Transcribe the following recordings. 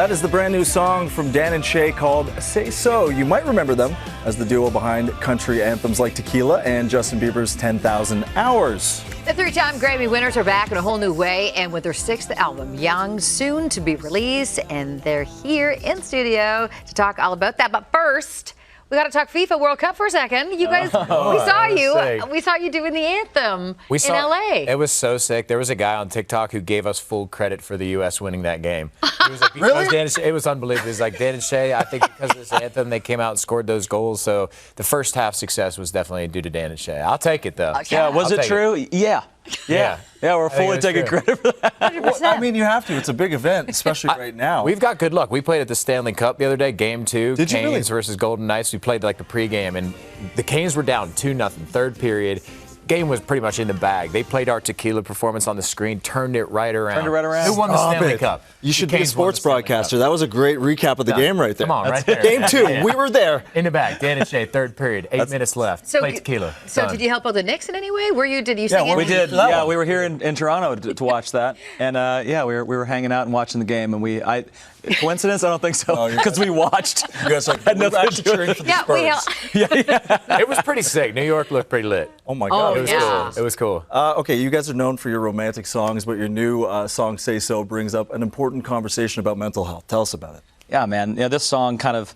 That is the brand new song from Dan and Shay called Say So. You might remember them as the duo behind country anthems like Tequila and Justin Bieber's 10,000 Hours. The three-time Grammy winners are back in a whole new way and with their sixth album, Young, soon to be released. And they're here in studio to talk all about that. But first, we got to talk FIFA World Cup for a second. You guys, we saw you doing the anthem in LA. It was so sick. There was a guy on TikTok who gave us full credit for the U.S. winning that game. He was like, really? Dan and Shay, it was unbelievable. He was like, Dan and Shay, I think because of this anthem, they came out and scored those goals. So the first half success was definitely due to Dan and Shay. I'll take it, though. Yeah, was it true? Yeah. Yeah, we're fully taking credit for that. 100%. Well, I mean, you have to. It's a big event, especially right now. We've got good luck. We played at the Stanley Cup the other day, game 2. Did you really? Canes versus Golden Knights. We played like the pregame, and the Canes were down 2-0, third period. Game was pretty much in the bag. They played our Tequila performance on the screen, turned it right around. Who won the Stanley Cup? You should be a sports broadcaster. That was a great recap of the game right there. Come on, right there. Game 2, we were there. In the bag, Dan and Shay, third period, 8 minutes left. So Play Tequila. So Done. did you help out the Knicks in any way? Did you sing We it? did. Yeah, we were here in Toronto to watch that, and we were hanging out and watching the game, and coincidence? I don't think so, because we watched. You guys had nothing to cheering for the Spurs. It was pretty sick. New York looked pretty lit. Oh my God, Oh, it was yeah. It was cool. Okay, you guys are known for your romantic songs, but your new song "Say So" brings up an important conversation about mental health. Tell us about it. Yeah, man. This song kind of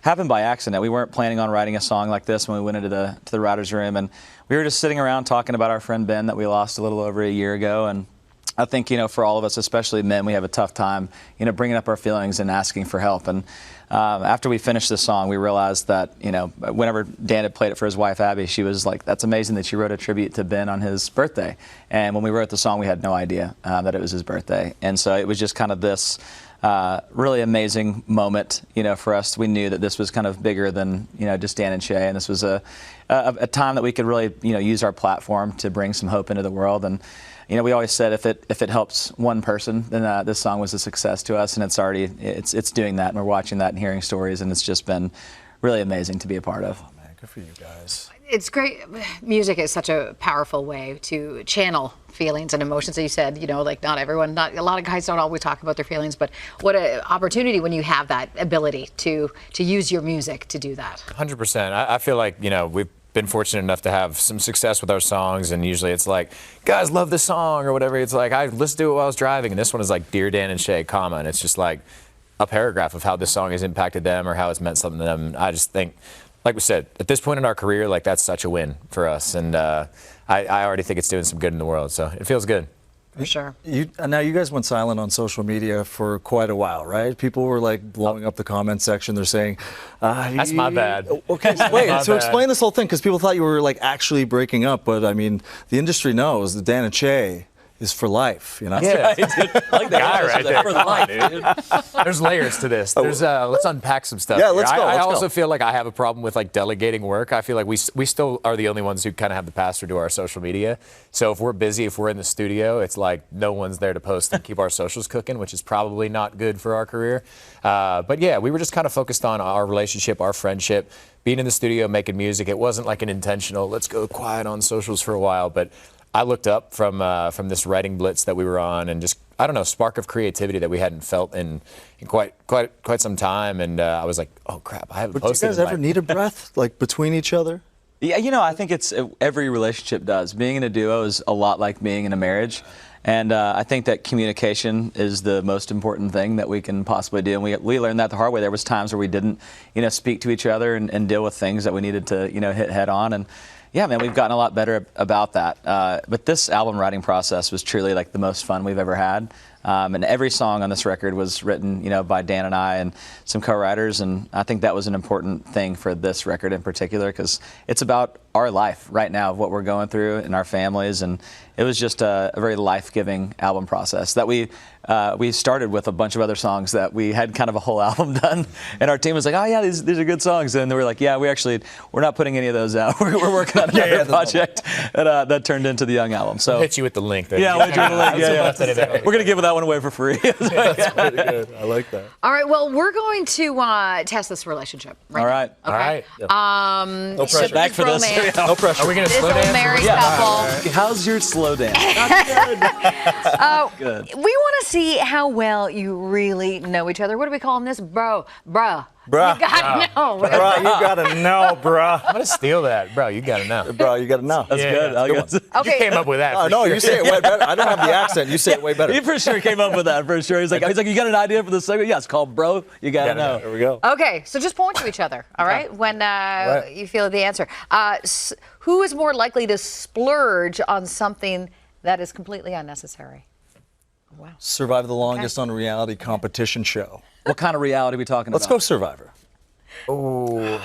happened by accident. We weren't planning on writing a song like this when we went into the writer's room, and we were just sitting around talking about our friend Ben that we lost a little over a year ago. And I think, for all of us, especially men, we have a tough time, bringing up our feelings and asking for help. And after we finished this song, we realized that, whenever Dan had played it for his wife, Abby, she was like, that's amazing that you wrote a tribute to Ben on his birthday. And when we wrote the song, we had no idea that it was his birthday. And so it was just kind of this really amazing moment, for us. We knew that this was kind of bigger than, just Dan and Shay. And this was a time that we could really, use our platform to bring some hope into the world. And we always said if it helps one person, then this song was a success to us, and it's doing that, and we're watching that and hearing stories, and it's just been really amazing to be a part of. Oh, man, good for you guys. It's great. Music is such a powerful way to channel feelings and emotions. As you said, like not a lot of guys don't always talk about their feelings, but what an opportunity when you have that ability to use your music to do that. 100%. I feel like, we've been fortunate enough to have some success with our songs, and usually it's like, guys love this song or whatever. It's like, I listened to it while I was driving, and this one is like, Dear Dan and Shay, comma, and it's just like a paragraph of how this song has impacted them or how it's meant something to them. And I just think, like we said, at this point in our career, like that's such a win for us, and I already think it's doing some good in the world, so it feels good. For sure. Now, you guys went silent on social media for quite a while, right? People were like blowing up the comment section. They're saying, that's my bad. Okay, so wait. So explain this whole thing, because people thought you were like actually breaking up, but I mean, the industry knows that Dan and Shay is for life, Yeah, I like that guy right there. for life, dude. There's layers to this. Let's unpack some stuff. Yeah, let's go. I also feel like I have a problem with like delegating work. I feel like we still are the only ones who kind of have the pass through to our social media. So if we're busy, if we're in the studio, it's like no one's there to post and keep our socials cooking, which is probably not good for our career. But yeah, we were just kind of focused on our relationship, our friendship, being in the studio, making music. It wasn't like an intentional, let's go quiet on socials for a while, but I looked up from this writing blitz that we were on, and just, I don't know, spark of creativity that we hadn't felt in quite some time, and I was like, oh crap, I haven't posted. Do you guys ever need a breath, like between each other? Yeah, I think every relationship does. Being in a duo is a lot like being in a marriage. And I think that communication is the most important thing that we can possibly do. And we learned that the hard way. There was times where we didn't, speak to each other and deal with things that we needed to, hit head on. And yeah, man, we've gotten a lot better about that. But this album writing process was truly like the most fun we've ever had. And every song on this record was written, by Dan and I and some co-writers. And I think that was an important thing for this record in particular, because it's about our life right now, of what we're going through in our families. And it was just a very life-giving album process that we started with a bunch of other songs that we had kind of a whole album done. And our team was like, oh yeah, these are good songs. And they were like, yeah, we're not putting any of those out. We're working on another project that turned into the Young album. So I'll hit you with the link there. Yeah, we'll hit you with the link. Yeah. We're going to give that one away for free. That's pretty good. I like that. All right, well, we're going to test this relationship right All right. now. Okay? All right. No pressure. Back for this. Hey, No pressure. Are we going to this slow old dance? married Yeah. couple. How's your slow dance? Good. We want to see how well you really know each other. What do we call this? Bruh. Bruh. You gotta know. Bruh, you gotta know, bruh. I'm going to steal that. Bro, you got to know. Bro, you gotta know. That's good. I like that. You came up with that. Oh, for no, sure. you say it way better. I don't have the accent. You say it way better. He for sure came up with that, for sure. He's like, you got an idea for the segment? Yeah, it's called Bro, You Gotta Know. There we go. Okay, so just point to each other, all right, when you feel the answer. Who is more likely to splurge on something that is completely unnecessary? Wow. Survive the longest on a reality competition show. What kind of reality are we talking Let's about? go Survivor. Oh,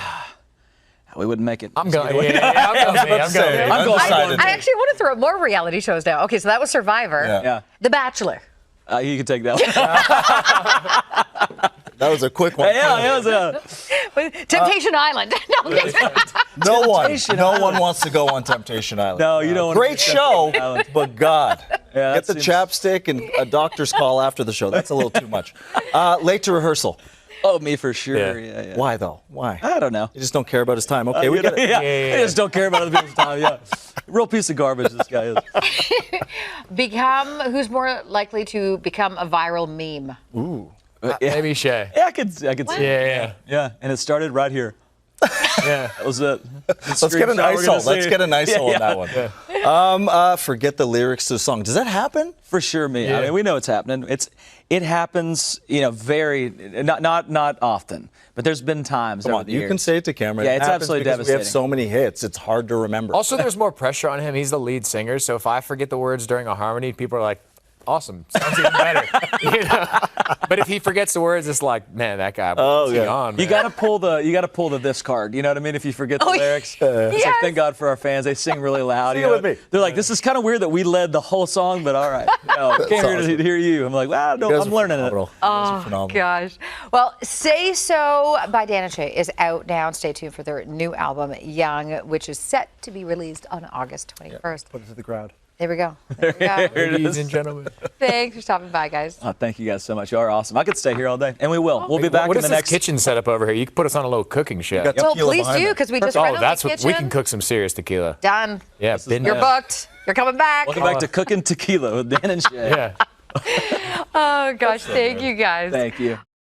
We wouldn't make it. I'm going. Yeah, I'm going. I'm I actually want to throw more reality shows now. Okay, so that was Survivor. Yeah. The Bachelor. You can take that one. That was a quick one. Temptation Island. No, No one wants to go on Temptation Island. No, you don't want Great show, but God. Yeah, Get that the seems- chapstick and a doctor's call after the show. That's a little too much. Late to rehearsal. Oh, me for sure. Yeah. Why, though? Why? I don't know. You just don't care about his time. Okay, we get it. I just don't care about other people's time. Yeah. Real piece of garbage, this guy is. Who's more likely to become a viral meme? Ooh. Maybe Shay. Yeah, I could see it. Yeah. Yeah, and it started right here. Yeah. That was it. Let's get an ISO. Let's get an ISO on that one. Yeah. Forget the lyrics to the song. Does that happen? For sure, me. Yeah. I mean, we know it's happening. It happens, very not often, but there's been times. Come over on, the you years. can say it to camera. Yeah, It it's happens absolutely because devastating. We have so many hits. It's hard to remember. Also, there's more pressure on him. He's the lead singer, so if I forget the words during a harmony, people are like, awesome, sounds even better. But if he forgets the words, it's like, man, that guy. Oh, yeah. On, You gotta pull the this card. You know what I mean? If you forget the lyrics, it's like, thank God for our fans. They sing really loud. Sing you it know? with me. They're like, this is kind of weird that we led the whole song, but all right. Came here to hear you. I'm like, wow, no, I'm learning it. Oh, gosh. Well, Say So by Dan and Shay is out now. Stay tuned for their new album, Young, which is set to be released on August 21st. Put it to the crowd. There we go. There we go. Ladies and gentlemen. Thanks for stopping by, guys. Oh, thank you guys so much. You are awesome. I could stay here all day, and we will. We'll be back What in is the this next kitchen setup over here? You can put us on a little cooking show. got Well, tequila please behind do, it. because we just Oh, renovated that's the what kitchen. we can cook some serious tequila. Done. Yeah, been You're there. booked. You're coming back. Welcome back to Cooking Tequila with Dan and Shay. Yeah. Oh, gosh. Thank you, guys. Thank you.